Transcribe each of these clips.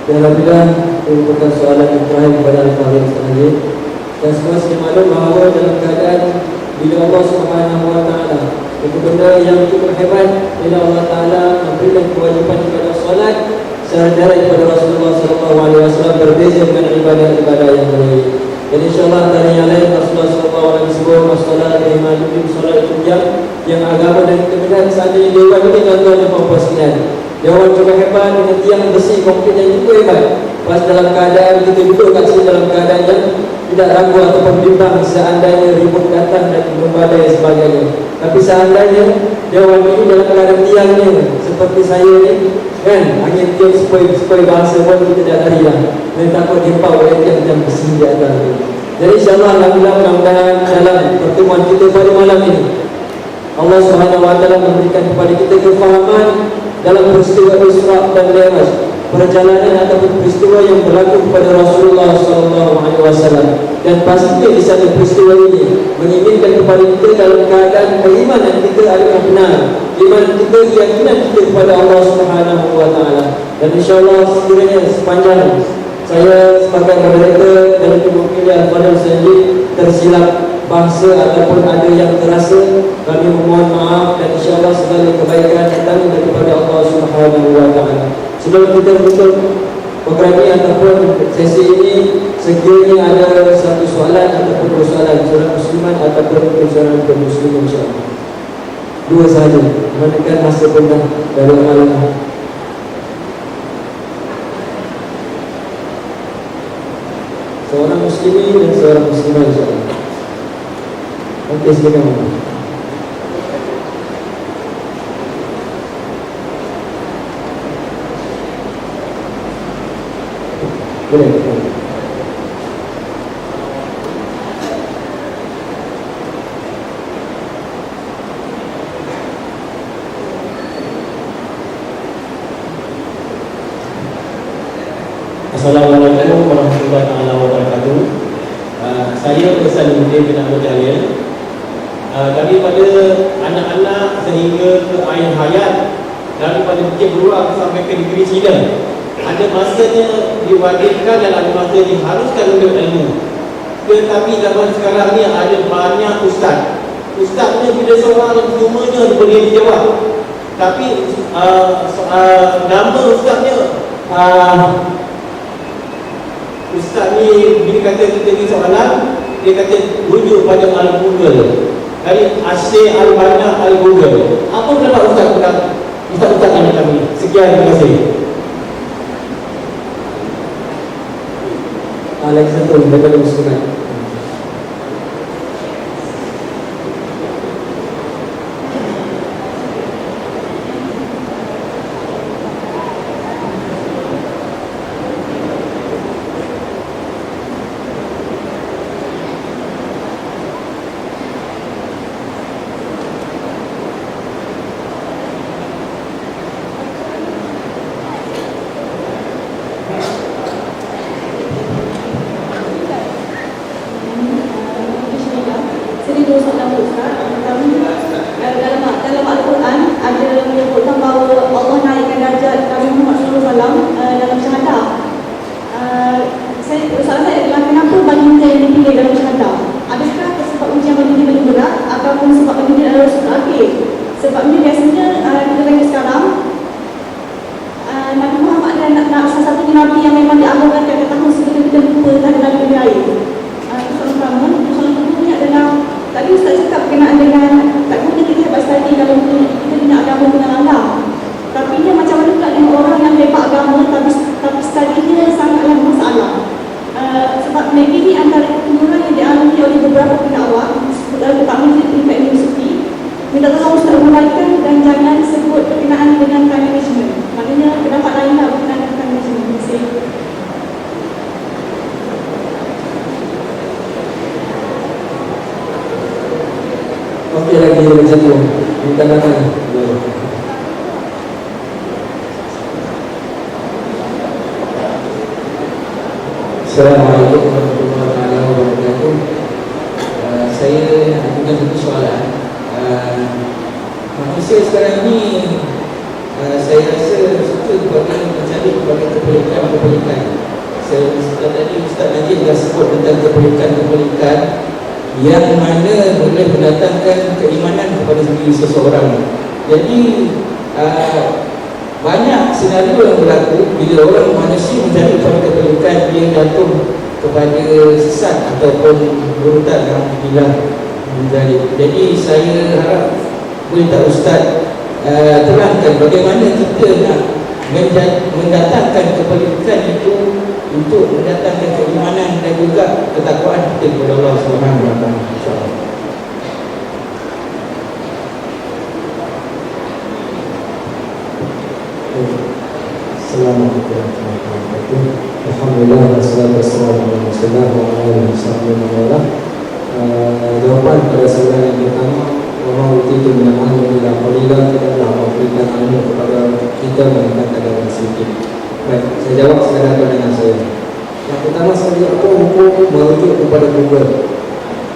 Dan Alhamdulillah itu merupakan soalan yang terakhir kepada Al-Fadhil sekalian. Dan semua sedia maklum bahawa dalam keadaan bila Allah Subhanahu Wa Taala itu benda yang cukup hebat, bila Allah Taala memberikan kewajipan kepada solat secara kepada Rasulullah SAW berbeza dengan ibadah-ibadah yang lain. Dan insyaAllah antara yang lain Rasulullah SAW as-salat imanuddin solat itu yang agama dan kemudian seandainya dewan ini tuan-tuan dan puan-puan sekalian, dewan juga hebat dengan tiang besi konkret yang juga hebat. Pas dalam keadaan kita duduk kat sini dalam keadaan yang tidak ragu ataupun bimbang seandainya ribut datang dan membadai dan sebagainya. Tapi seandainya dewan ini dalam keadaan tiangnya seperti saya ni kan, angin tiang supaya bangsa pun kita dah lari lah. Dan takut dimpau oleh tiang-tiang besi di atas ni. Jadi insyaAllah Alhamdulillah mudah-mudahan dalam pertemuan kita pada malam ini Allah SWT memberikan kepada kita kefahaman dalam peristiwa Isra dan Mi'raj, perjalanan ataupun peristiwa yang berlaku kepada Rasulullah SAW. Dan pastinya di sana peristiwa ini menginginkan kepada kita dalam keadaan keimanan kita adalah benar, iman kita, keyakinan kita kepada Allah Subhanahu Wa Taala. Dan insyaAllah sekiranya sepanjang saya sebagai moderator dari pemukilian Al-Fadhil Sanjid tersilap bangsa ataupun ada yang terasa, kami memohon maaf dan insyaAllah segala kebaikan datang daripada Allah Subhanahu Wa Taala. Sebelum kita tutup program ini ataupun sesi ini, sekiranya ada satu soalan ataupun dua soalan, soalan musliman ataupun soalan muslim, insyaAllah dua sahaja, menekan masa pun dah dari malam. Seorang muslimin dan seorang muslimah, insyaAllah. Okey, silakan. Boleh. Assalamualaikum warahmatullahi wabarakatuh. Saya Salimudin bin Ahmad Jalil. Daripada anak-anak sehingga ke akhir hayat, daripada Bukit Beruang sampai ke negeri China, ada masanya diwajibkan dan ada masa diharuskan untuk ilmu. Tetapi zaman sekarang ni ada banyak ustaz. Ustaz ni bila seorang semuanya boleh dijawab. Tapi nama ustaznya ustaz ni bila kata kita ni soalan, dia kata rujuk pada Al-Google. Dari Asyik Al-Banah Al-Google. Apa pendapat ustaz tentang ustaz-ustaz yang kami? Sekian, terima kasih. Alex Satul daripada Muslimat. Okey, lagi satu. Minta datang. Assalamualaikum warahmatullahi wabarakatuh. Saya akan satu soalan. Manusia sekarang ni saya rasa suka kepada mencari sebagai kepelikan. Setelah tadi Ustaz Najib dah sebut tentang kepelikan yang mana boleh mendatangkan keimanan kepada diri seseorang. Jadi banyak senario yang berlaku bila orang manusia mencari kepada kepelikan, dia jatuh kepada sesat ataupun burutan yang hilang menjadi. Jadi saya harap minta Ustaz terangkan bagaimana kita nak mendatangkan kepelikan itu untuk mendatangkan keimanan dan juga ketakwaan kita kepada Allah Subhanahu wa taala. Insya-Allah. Assalamualaikum warahmatullahi wabarakatuh. Alhamdulillah wassalatu wassalamu ala Rasulillah wa ala alihi wasallam. Jawapan pada soalan yang pertama, wa utitu min al-ilmi illa qalila, tidaklah memberikan ilmu kepada kita melainkan kadar sedikit. Baik, saya jawab sekadar dengan saya. Yang pertama sekali, apa hukum merujuk kepada Google?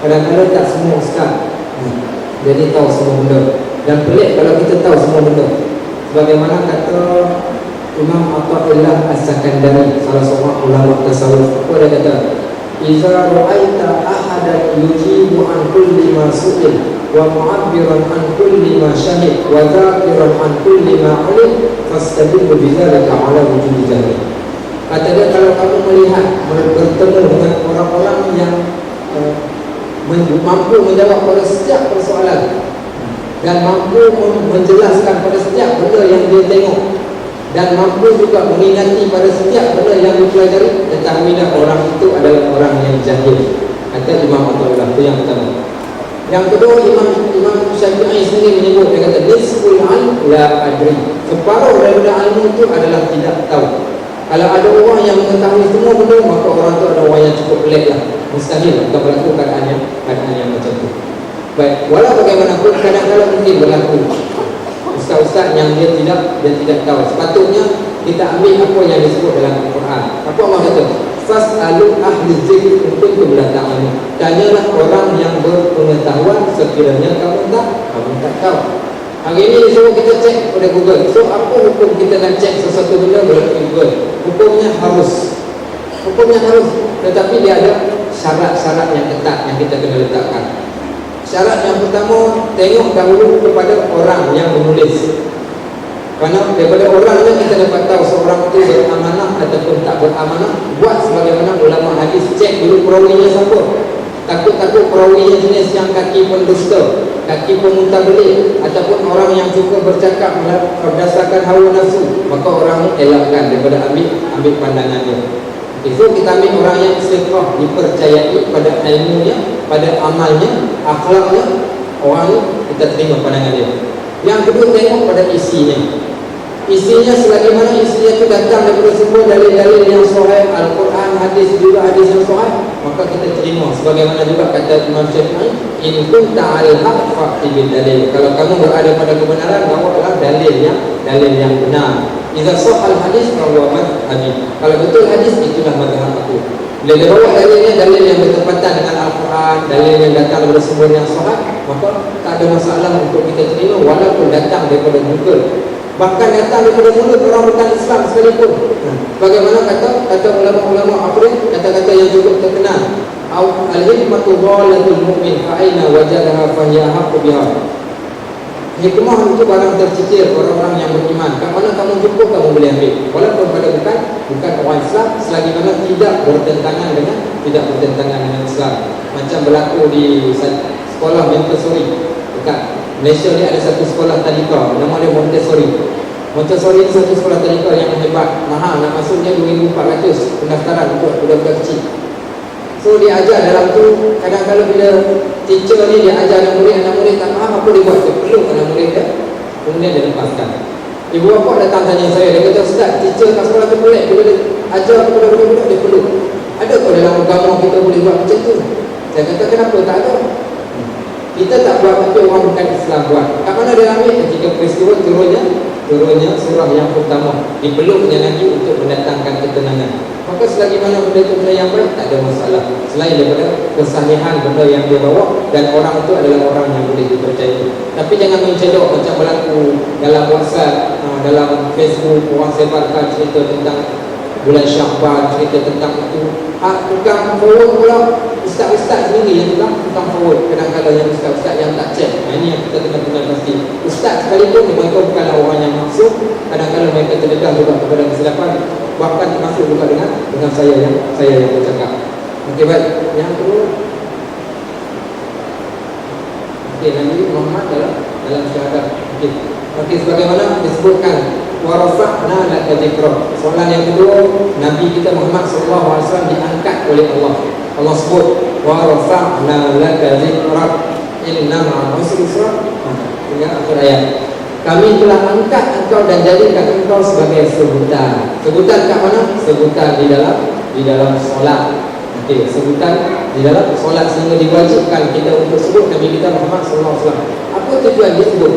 Kadang-kadang tak semua ustaz jadi tahu semua benda, dan pelik kalau kita tahu semua benda. Sebagaimana kata Imam Athaillah As-Sakandari, salah seorang ulama tasawuf, apa dia kata? Iza ra'aita ahadan yujibu an kulli ma su'il wa mu'abbiran an kulli ma syahid wa dhakiran an kulli ma ulim fastadillu bidzalika ala wujudi jahil. Kata dia, kalau kamu melihat bertemu dengan orang-orang yang mampu menjawab pada setiap persoalan dan mampu menjelaskan pada setiap benda yang dia tengok, dan mampu juga mengingati pada setiap benda yang dipelajari, ketahuilah orang itu adalah orang yang jahil. Kata Imam Athaillah. Itu yang pertama. Yang kedua, Imam Syafi'i sendiri menyebut, dia kata nisful ilm la adri, separuh daripada ilmu itu adalah tidak tahu. Kalau ada orang yang mengetahui semua benda, maka orang itu adalah orang yang cukup pelik lah. Mustahil untuk berlaku keadaan yang macam itu. Baik, walau bagaimanapun kadang-kadang mungkin berlaku ustaz-ustaz yang dia tidak tahu. Sepatutnya kita ambil apa yang disebut dalam Al-Quran. Apa Allah kata? Fas'alu ahli dzikri in kuntum la ta'lamun. Tanyalah orang yang berpengetahuan sekiranya kamu tak tahu. Hari ini disuruh kita cek pada Google. So apa hukum kita nak cek sesuatu benda boleh Google? Hukumnya harus. Tetapi dia ada syarat-syarat yang ketat yang kita kena letakkan. Syarat yang pertama, tengok dahulu kepada orang yang menulis. Kerana daripada orangnya kita dapat tahu seorang itu beramanah ataupun tak beramanah. Buat sebagaimana ulama hadis, cek dulu perawinya siapa. Takut-takut perawinya jenis yang kaki pendusta, kaki pemuntah-belik, ataupun orang yang suka bercakap berdasarkan hawa nafsu, maka orang elakkan daripada ambil pandangan dia. So kita ambil orang yang istiqamah, dipercayai pada ilmunya, pada amalnya, akhlaknya, orang ini kita terima pandangan dia. Yang kedua, tengok pada isinya. Isinya selagi mana isinya itu datang daripada semua dalil-dalil yang sahih, Al-Quran, hadis, juga hadis yang sahih, maka kita terima. Sebagaimana juga kata Imam Syafi'i, in kunta 'alal haqq fa'ti bil dalil. Kalau kamu berada pada kebenaran, bawalah dalil yang benar. Idza sahal hadis fahuwa madhhabi. Kalau betul hadis, itulah madhhab aku. Bila dia bawa dalilnya, dalil yang bertepatan dengan Al-Quran, dalil yang datang daripada sumber yang sahih, maka tak ada masalah untuk kita terima walaupun datang daripada Google. Bahkan datang daripada mulut orang bukan Islam sekalipun. Bagaimana kata ulama-ulama Afrika, kata-kata yang cukup terkenal. Al-hikmatu dhalatul mu'min fa aina wajadaha fa hiya haqqu biha. Hikmah itu barang tercicir orang-orang yang beriman. Kat mana kamu jumpa, kamu boleh ambil. Walaupun pada bukan orang Islam, selagi mana tidak bertentangan dengan Islam. Macam berlaku di sekolah Montessori. Dekat Malaysia ni ada satu sekolah tadika, nama dia Montessori. Montessori ni satu sekolah tadika yang hebat, mahal, nak masuknya 2,400 pendaftaran untuk budak-budak kecil. So dia ajar dalam tu, kadang-kadang bila teacher ni dia ajar anak murid tak faham apa dia buat, dia peluk anak murid dia, kemudian dia lepaskan. Ibu bapa datang tanya saya, dia kata, Ustaz, teacher kat sekolah tu pelik, bila dia ajar kepada budak-budak dia peluk. Adakah dalam agama kita boleh buat macam tu? Saya kata, kenapa tak ada? Kita tak buat, tapi orang bukan Islam buat. Kat mana dia ambil? Ketika peristiwa turunnya surah yang pertama, dipeluknya Nabi untuk mendatangkan ketenangan. Maka selagi mana benda itu benda yang baik, tak ada masalah. Selain daripada kesahihan benda yang dia bawa, dan orang itu adalah orang yang boleh dipercayai. Tapi jangan mencedok macam berlaku dalam WhatsApp, dalam Facebook orang sebarkan cerita tentang bulan Syawal, cerita tentang itu. Tukang forward pula ustaz-ustaz sendiri yang tukang forward. Kadang-kadang yang ustaz-ustaz yang tak check. Ini yang kita kena pasti. Ustaz sekalipun mereka bukanlah orang yang maksud. Kadang-kadang mereka terdedah juga kepada kesilapan. Bahkan termasuk juga dengan saya yang bercakap. Okey, baik. Yang kedua, okey, Nabi Muhammad dalam syahadat. Okey, sebagaimana disebutkan wa rafa'na laka dzikra. Soalan yang kedua, Nabi kita Muhammad sallallahu alaihi wasallam diangkat oleh Allah. Allah sebut wa rafa'na laka dzikra inna ma'al usri yusra. Hingga akhir ayat. Kami telah angkat engkau dan jadikan engkau sebagai sebutan. Sebutan kat mana? Sebutan di dalam solat. Okey, sebutan di dalam solat sehingga diwajibkan kita untuk sebut Nabi kita Muhammad sallallahu alaihi wasallam. Apa tujuan disebut?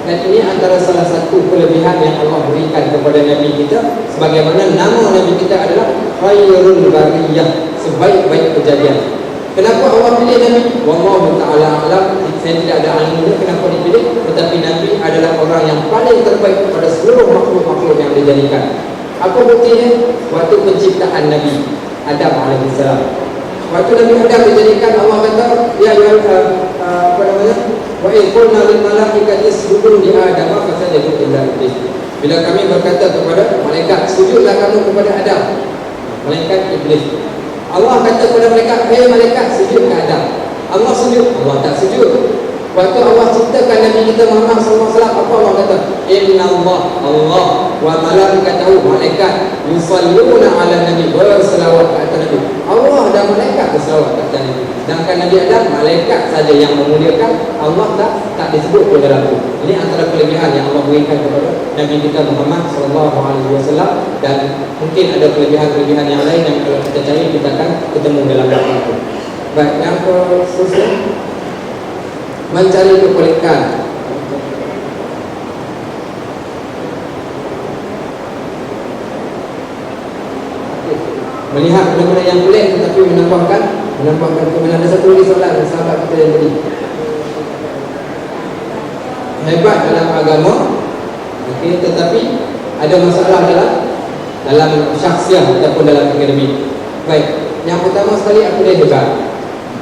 Dan ini antara salah satu kelebihan yang Allah berikan kepada Nabi kita. Sebagaimana nama Nabi kita adalah Khairul Bariyah, sebaik-baik kejadian. Kenapa Allah pilih Nabi? Wallahu ta'ala alam. Saya tidak ada ilmu kenapa dipilih. Tetapi Nabi adalah orang yang paling terbaik pada seluruh makhluk-makhluk yang dijadikan. Apa buktinya? Waktu penciptaan Nabi Adam alaihissalam. Waktu Nabi Adam dijadikan, Allah kata, ya apa namanya? Wa in qulna lil malaikati isjudu li Adam fasajadu illa iblis. Bila kami berkata kepada malaikat, sujudlah kamu kepada Adam. Malaikat iblis. Allah kata kepada malaikat, "Hei malaikat, sujud ke Adam." Allah sujud, Allah tak sujud. Waktu Allah ciptakan Nabi kita Muhammad sallallahu alaihi wasallam, apa Allah kata? Inna Allah wa malaikatahu, malaikat yusalluna ala nabi, berselawat ke atas Nabi. Allah dan malaikat berselawat ke atas Nabi. Sedangkan Nabi Adam, malaikat saja yang memuliakan, Allah tak disebut pun dalam itu. Ini antara kelebihan yang Allah berikan kepada Nabi kita Muhammad sallallahu alaihi wasallam, dan mungkin ada kelebihan-kelebihan yang lain yang kalau kita cari kita akan ketemu dalam bab itu. Baik, yang seterusnya, mencari kepelikan. Melihat benda-benda yang pelik tetapi menambahkan kebenaran. Ada satu lagi soalan sahabat kita yang tadi. Hebat dalam agama, okey, tetapi ada masalah dalam syakhsiah ataupun dalam akademik. Baik, yang pertama sekali apa dia hebat?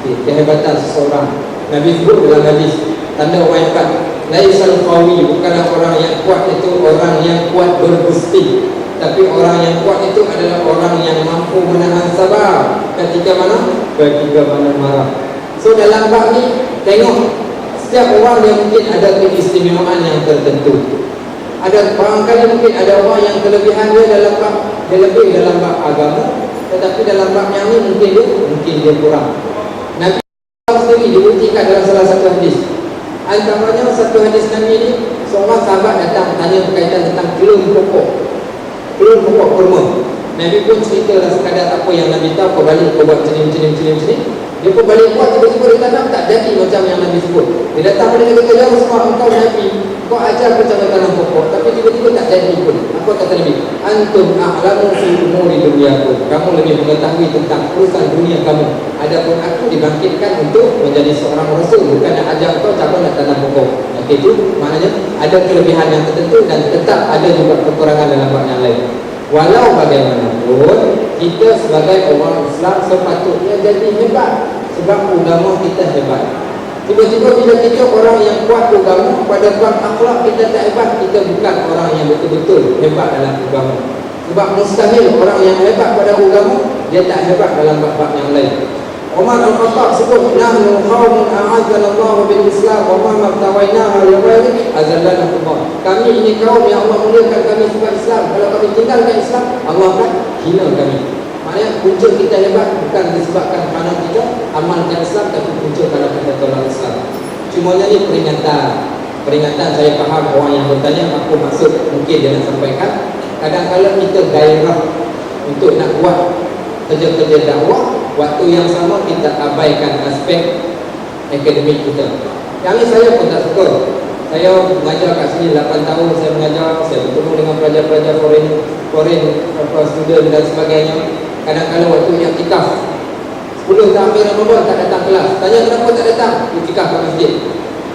Okey, kehebatan seseorang. Nabi sebut dalam hadis, tanda orang hebat, laisal qawi, bukanlah orang yang kuat itu orang yang kuat bergusti, tapi orang yang kuat itu adalah orang yang mampu menahan sabar ketika mana marah. So dalam bab ni, tengok setiap orang yang mungkin ada keistimewaan yang tertentu. Ada barangkali mungkin ada orang yang kelebihan dia dalam bab, dia lebih dalam bab agama, tetapi dalam bab yang ni mungkin dia kurang. Nabi sendiri dibuktikan dalam salah satu hadis. Antaranya satu hadis Nabi ini, seorang sahabat datang tanya berkaitan tentang kelun pokok kurma. Nabi pun ceritalah sekadar apa yang Nabi tahu. Kau balik, kau buat cenim. Dia pun balik buat, tiba-tiba dia tanam tak jadi macam yang Nabi sebut. Dia datang pada Nabi kata, "Ya Rasulullah, engkau Nabi, kau ajar macam tanam pokok, tapi tiba-tiba tak jadi pun." Apa kata Nabi? Antum a'lamu fi umuri dunyakum. Kamu lebih mengetahui tentang urusan dunia kamu. Adapun aku dibangkitkan untuk menjadi seorang rasul, bukan nak ajar kau cara nak tanam pokok. Okey, itu maknanya ada kelebihan yang tertentu dan tetap ada juga kekurangan dalam bab yang lain. Walau bagaimanapun, kita sebagai orang Islam sepatutnya jadi hebat, sebab agama kita hebat. Tiba-tiba bila kita orang yang kuat agama, pada bab akhlak kita tak hebat, kita bukan orang yang betul-betul hebat dalam agama. Sebab mustahil orang yang hebat pada agama, dia tak hebat dalam bab-bab yang lain. Umar Al-Khattab sebut, "Nahnu qaumun a'azzanallahu bil Islam wa ma mabtawainaha li ghairi azallana Allah." Kami ini kaum yang Allah muliakan kami sebab Islam. Kalau kami tinggalkan Islam, Allah akan hina kami. Maknanya punca kita hebat bukan disebabkan kerana kita amalkan Islam, tapi punca kerana kita tolak Islam. Cumanya ni peringatan. Saya faham orang yang bertanya apa maksud mungkin dia nak sampaikan. Kadang-kadang kita gairah untuk nak buat kerja-kerja dakwah, waktu yang sama kita abaikan aspek akademik kita. Yang ni saya pun tak suka. Saya mengajar kat sini 8 tahun, saya mengajar, saya bertemu dengan pelajar-pelajar foreign student dan sebagainya. Kadang-kadang waktu yang iktikaf 10 tahun Ramadan tak datang kelas. Tanya kenapa tak datang? Iktikaf kat masjid.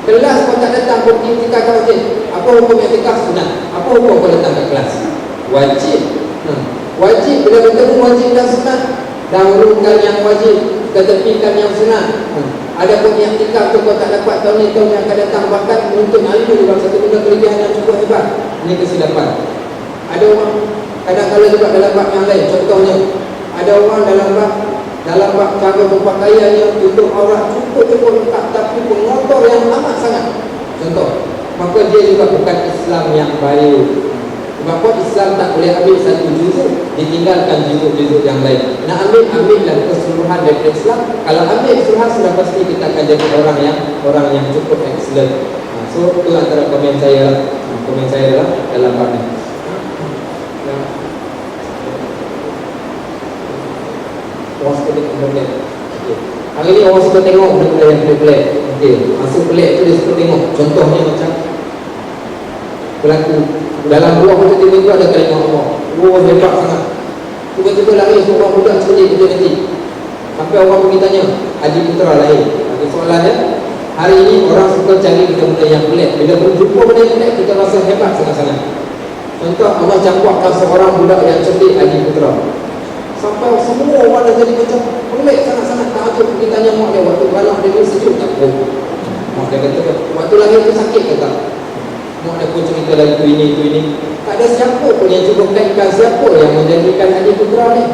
Kelas kau tak datang, kau pergi iktikaf kat masjid. Apa hukum iktikaf sunat? Apa hukum kau datang ke kelas? Wajib. Wajib, bila bertemu wajib dan sunat, dahulukan yang wajib, ketepikan yang sunat. Ada pun yang iktikaf tu kau tak dapat tahun ni, tahun yang akan datang, bahkan menuntut ilmu juga satu benda kelebihan yang cukup hebat. Ini kesilapan. Ada orang kadang-kadang juga dalam bab yang lain. Contohnya, ada orang dalam bab cara berpakaiannya, tutup aurat cukup lengkap, tapi pengotor yang amat sangat. Contoh, maka dia juga bukan Islam yang baik. Sebab apa Islam tak boleh ambil satu juzuk, ditinggalkan juzuk-juzuk yang lain. Nak ambillah keseluruhan dari Islam. Kalau ambil keseluruhan, sudah pasti kita akan jadi orang yang cukup excellent. So itu antara komen saya dalam bab ini. Orang suka tengok. Hari ni orang suka tengok benda-benda yang pelik-pelik. Masuk pelik tu dia suka tengok. Contohnya macam berlaku dalam ruang tu tiba-tiba ada kalimah Allah. Hebat sangat. Tiba-tiba lari seorang budak cerdik kecil-kecil. Sampai orang pergi tanya, Haji Putra lahir. Ada soalannya, hari ini orang suka cari benda-benda yang pelik. Bila berjumpa benda yang pelik, kita rasa hebat sangat-sangat. Contoh, Allah campuarkan seorang budak yang cerdik, Haji Putra. Sampai semua orang dah jadi macam pelik sangat-sangat. Takut pergi tanya mak dia, waktu beranak dia sejuk tak? Mak dia kata, waktu lahir tu sakit ke tak? Mak dia pun cerita lagi tu ini. Tak ada siapa pun yang cuba kaitkan siapa yang menjadikan Haji Putra ni.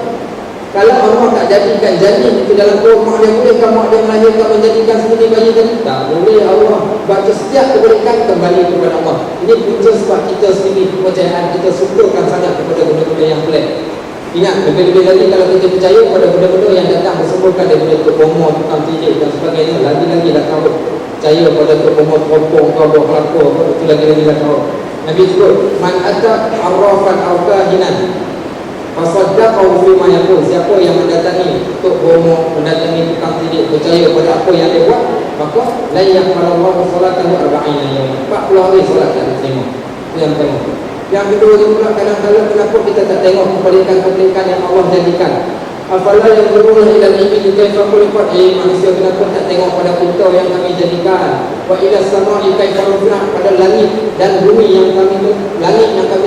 Kalau Allah tak jadikan janin itu dalam perut mak dia, bolehkah mak dia melahirkan menjadikan seperti bayi tadi? Tak boleh. Allah baca setiap kebaikan kembali kepada Allah. Ini punca sebab kita sendiri kepercayaan kita sukakan sangat kepada benda-benda yang pelik. Ingat, lebih-lebih lagi kalau kita percaya pada benda-benda yang datang bersumberkan daripada Tok Bomo, tukang tijik dan sebagainya, lagi-lagi dah tahu percaya pada Tok Bomo, teropong kau buat kelakor, itu lagi-lagi dah tahu. Nabi sebut, man atak arrafan awkahinan fasaddaqahu fima yaqul. Siapa yang mendatangi Tok Bomo, mendatangi tukang tijik, percaya pada apa yang dia buat, maka la yaqbalallahu salatahu 40 yawman. 40 hari solat tak diterima. Itu yang pertama. Yang kedua ni pula, kadang-kadang kenapa kita tak tengok kebaikan-kebaikan yang Allah jadikan? Afala yang berguna ilal ibni kaifa khuliqat. Manusia kenapa tak tengok pada unta yang kami jadikan? Wa ila samai kaifa rufi'at, pada langit dan bumi yang kami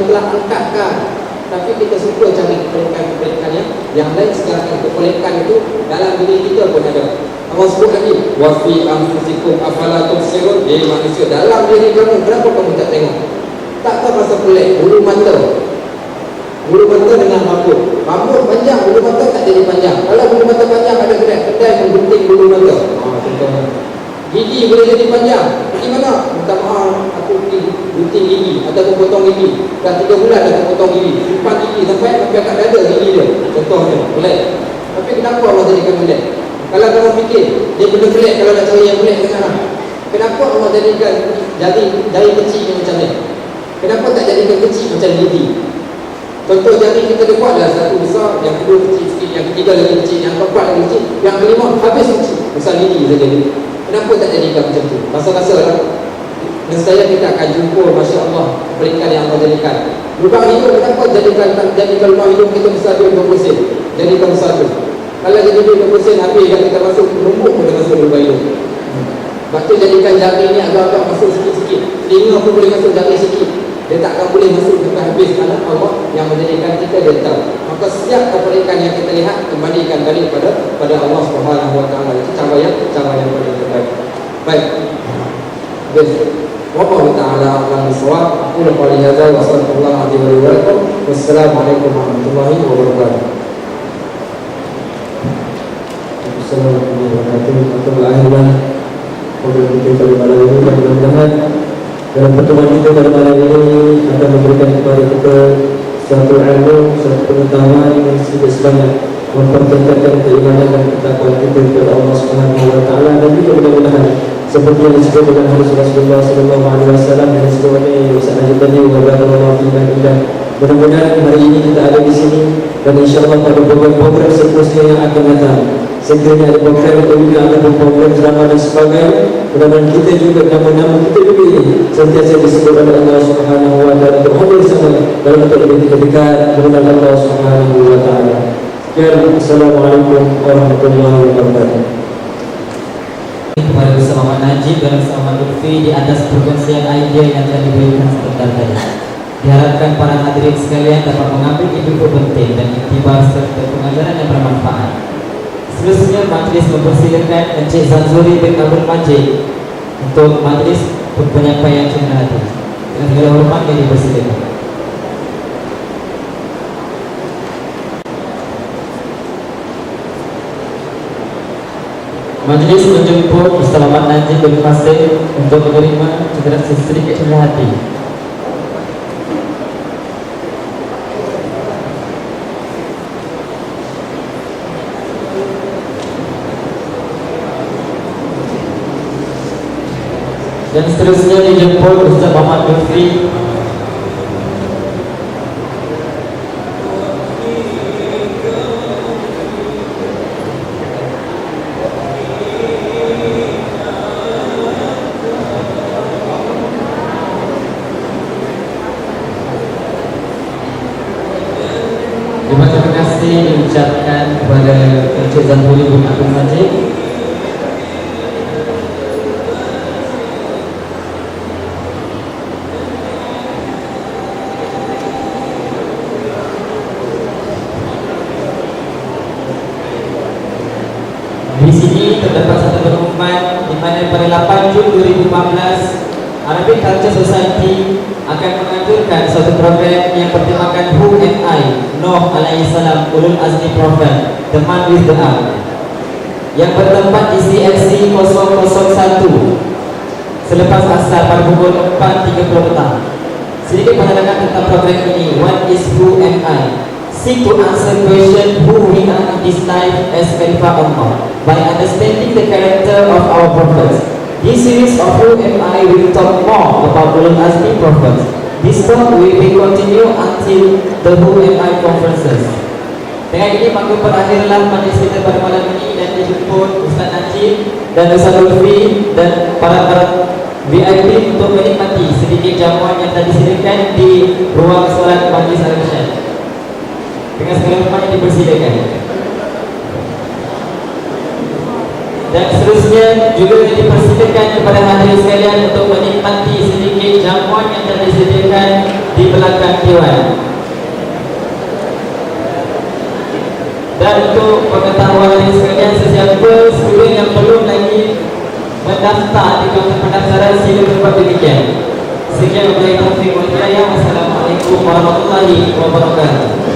telah angkatkan. Tapi kita suka cari kebaikan-kebaikan yang lain, sedangkan kebaikan itu dalam diri kita pun ada. Allah sebut lagi, wa fi anfusikum afala tubsirun. Manusia, dalam diri kamu, kenapa kamu tak tengok? Tak tahu rasa pelik. Bulu mata dengan rambut panjang, bulu mata tak jadi panjang. Kalau bulu mata panjang, ada kedai menggunting bulu mata. Contohnya gigi boleh jadi panjang. Pergi mana? Minta maaf, aku pergi gunting gigi atau potong gigi. Dah 3 bulan dah potong gigi, simpan gigi sampai kat dada gigi dia. Contohnya pelik. Tapi kenapa Allah jadikan pelik? Kalau kamu fikir dia benda pelik, kalau nak cari yang pelik sekarang, kenapa Allah jadikan jari kecil macam ni? Kenapa tak jadikan kecil macam gigi? Contoh jari kita dia buatlah satu besar, yang kedua kecil sikit, yang ketiga lagi kecil, yang keempat lagi kecil, yang kelima habis kecil, besar gigi saja dia. Kenapa tak jadikan macam tu? Rasa-rasa lah. Nescaya kita akan jumpa, Masya Allah, kebaikan yang Allah jadikan. Lubang hidung, kenapa jadikan lubang hidung kita besar 20 sen? Jadikan besar tu. Kalau jadi 20 sen, habis kan kita masuk rumput pun dia masuk lubang hidung. Lepas tu jadikan jari ni agak-agak masuk sikit-sikit. Telinga pun boleh masuk jari sikit. Dia takkan boleh masuk sampai habis, kerana Allah yang menjadikan kita, dia tahu. Maka setiap kebaikan yang kita lihat, kembalikan balik pada Allah Subhanahu Wa Taala. Itu cara yang paling terbaik. Baik. Wallahu ta'ala a'lam bissawab. Aku qouli hadza wa sallallahu alaihi wa sallam. Wassalamualaikum warahmatullahi wabarakatuh. Assalamualaikum warahmatullahi wabarakatuh. Kemudian kita pada malam ini, mudah-mudahan dalam pertemuan kita pada malam ini akan memberikan kepada kita suatu ilmu, suatu pengetahuan yang sedikit sebanyak mempertingkatkan keimanan dan ketakwaan kita kepada Allah Subhanahu Wa Taala. Dan juga mudah-mudahan seperti yang disebut dengan hadis Rasulullah Sallallahu Alaihi Wasallam yang disebut oleh Ustaz Najib tadi, wa barakallahu fiikum indah. Mudah-mudahan hari ini kita ada di sini, dan insya-Allah pada program-program seterusnya yang akan datang, sekiranya ada program atau juga ada program drama dan sebagainya, mudah-mudahan kita juga nama-nama kita juga ini sentiasa disebut oleh Allah Subhanahu Wa Taala untuk hadir sama dalam untuk lebih dekat dengan Allah Subhanahu Wa Taala. Assalamualaikum warahmatullahi wabarakatuh. kepada Ustaz Muhammad Najib dan Ustaz Muhammad Lutfi di atas perkongsian idea yang telah diberikan sebentar tadi. Diharapkan para hadirin sekalian dapat mengambil ilmu penting dan iktibar serta pengajaran yang bermanfaat. Seterusnya majlis mempersilakan Encik Zanzuri bin Abdul Majid untuk majlis penyampaian cendekia hati. Dengan segala hormat yang dipersilakan. Majlis menjemput Ustaz Muhammad Najib bin Fasir untuk menerima sedikit cendekia hati. Dan seterusnya dijemput Ustaz Muhammad Lutfi. Terima kasih diucapkan kepada Encik Zanzuri bin Abdul Majid. Di sini terdapat satu pengumuman di mana pada 8 Jun 2014 Arabic Culture Society akan menganjurkan suatu program yang bertemakan Who Am I? Nuh alaihi salam, Ulul Azmi Prophet, The Man with the Ark, yang bertempat di CFC 001 selepas asar pada pukul 4.30 petang. Sedikit penerangan tentang program ini. What is Who Am I? Seek to answer question who we are in this life as Khalifah Allah by understanding the character of our prophets. This series of Who Am I will talk more about Ulul Azmi prophets. This talk will be continue until the Who Am I conferences. Dengan ini maka berakhirlah majlis kita pada malam ini dan dijemput Ustaz Najib dan Ustaz Lutfi dan para VIP untuk menikmati sedikit jamuan yang telah disediakan di ruang solat majlis Al-Irsyad. Dengan segala hormat yang dipersilakan. Dan seterusnya juga dipersilakan kepada hadirin sekalian untuk menikmati sedikit jamuan yang telah disediakan di belakang dewan. Dan untuk pengetahuan hadirin sekalian, sesiapa student yang belum lagi mendaftar di kaunter pendaftaran, sila berbuat demikian. Sekian, wabillahi taufiq wal hidayah. Wassalamualaikum warahmatullahi wabarakatuh.